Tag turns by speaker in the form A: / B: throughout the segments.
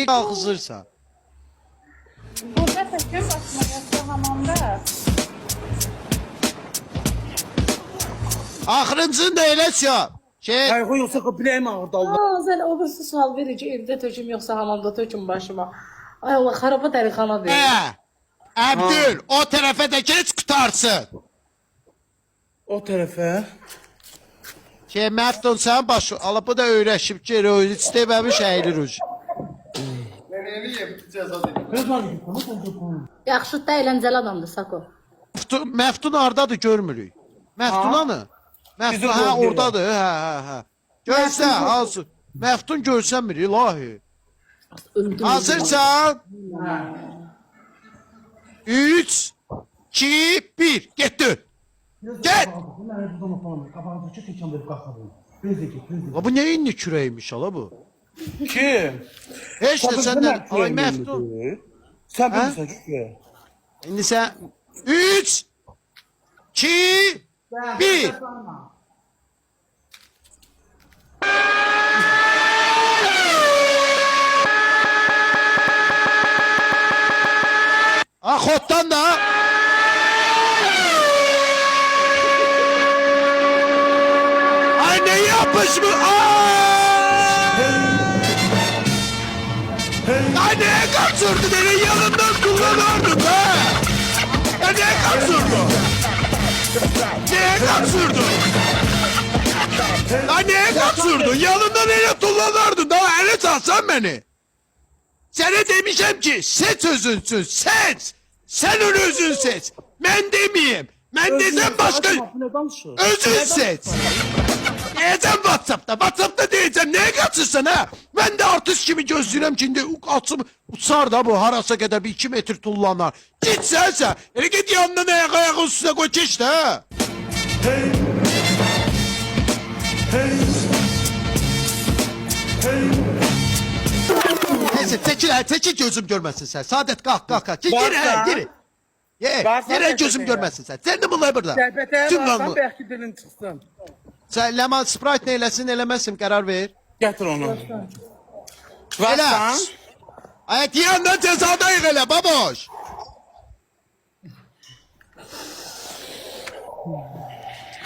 A: Sürekli kalkızırsan.
B: Burada takıyor basma hamamda.
A: Axırıncını da eləsə.
C: Qayğı yoxsa qıbləyəm ağırdı Allah.
B: Sen obası sual verici evde töküm yoksa hamamda töküm başıma. Ay Allah xaraba dəlixana deyil.
A: Əbdül, o tərəfə də geç qutarsın.
C: O tərəfə.
A: Məftun sən başı, ala bu da öyrəşib geri oyun istəməmiş əyilir ucu.
C: Göz var mı?
B: Yaxşı da əyləncəli adamdır Sako.
A: Məftun hardadır görmürük. Məftun hanı? Məftun
C: Bizim
A: hə
C: orada.
A: oradadır. Hə. Görsə, hazır. Məftun görsənmir ilahi. Hazırsan? 3 2 1 getdi. Get. Bu nə inni kürəymiş ala bu?
C: Kim?
A: Heç də səndən ay Məftun.
C: Sən bilirsən ki.
A: İndi sən 3 2 1 Xotdan da ay ne yapmış bu? Ay neye kaçırdı beni yanından kullanıyordun be? Ya neye kaçırdı? Neye kaçırdı? Ay neye kaçırdın? Yanından neye kullanıyordun? Daha ele çalsan beni. Sana demişim ki seç özünsün seç. Sen onu özün seç. Ben demeyeyim. Ben desem başka özün seç. Diyeceğim WhatsApp'ta. WhatsApp'ta diyeceğim. Neye kaçırsan ha? Ben de artist gibi gözlüyorum şimdi. Açım uçar da bu harasa kadar bir 2 metre tullanar. Git sen. Hele git yanından ayak üstüne koy geç de ha. Neyse çekil gözüm görmesin sen. Saadet kalk. Geri. Yere gözüm görmesin sen. Sen de bunlar burada.
C: Söhbətə
A: Tüm
C: varsan
A: lan bu.
C: bəlkə dilin çıxsın.
A: Sen Leman Sprite neylesin eləməsin karar ver.
C: Gətir onu.
A: Elə.
C: Varsan.
A: Ay yandan cezadayıq elə baboş.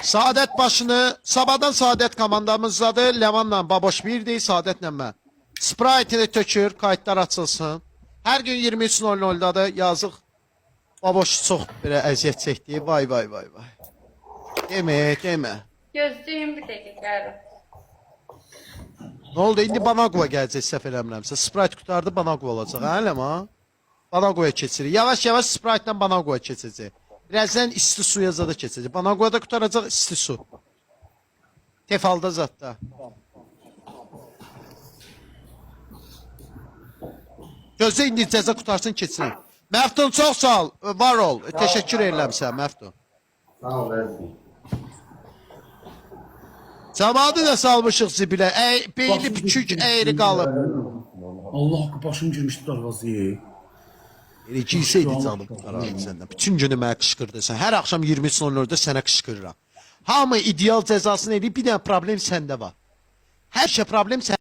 A: Saadet başını sabahdan Saadet komandamızdadır. Lemanla baboş birdir, Saadetlə mən. Sprite'ini tökür, kayıtlar açılsın. Hər gün 23:00'dadır. Yazıq baboş çox belə əziyyət çəkdi. Vay. Demə.
B: Gözlüyüm bir dəqiqə.
A: Ne oldu? İndi Banagua gələcək səhv eləmirəmsə. Sprite qutardı Banagua olacaq. Hə Leman? Banagua'ya keçirik. Yavaş Sprite'dan Banagua keçəcək. Birazdan isti suya zada keçəcək. Banagua'da qutaracaq isti su. Tefalda zatda. Gözlə indi cəza qutarsın keçsin. Məftun çox sağ ol. Var ol. Təşəkkür edirəm sənə Məftun.
D: Sağ ol Əzmi.
A: Camaatı da salmışıq zibilə. Beyni küçük əyri qalıb.
C: Allah haqqı başım girmişdi darvazaya.
A: Elə girsəydi canım qurtarardı səndən. Bütün günü mənə qışqırdı sən. Hər axşam 20:00'da sənə qışqırıram. Hamı ideal cəzasını eləyib, bir dənə problem səndə var. Hər şey problem səndə.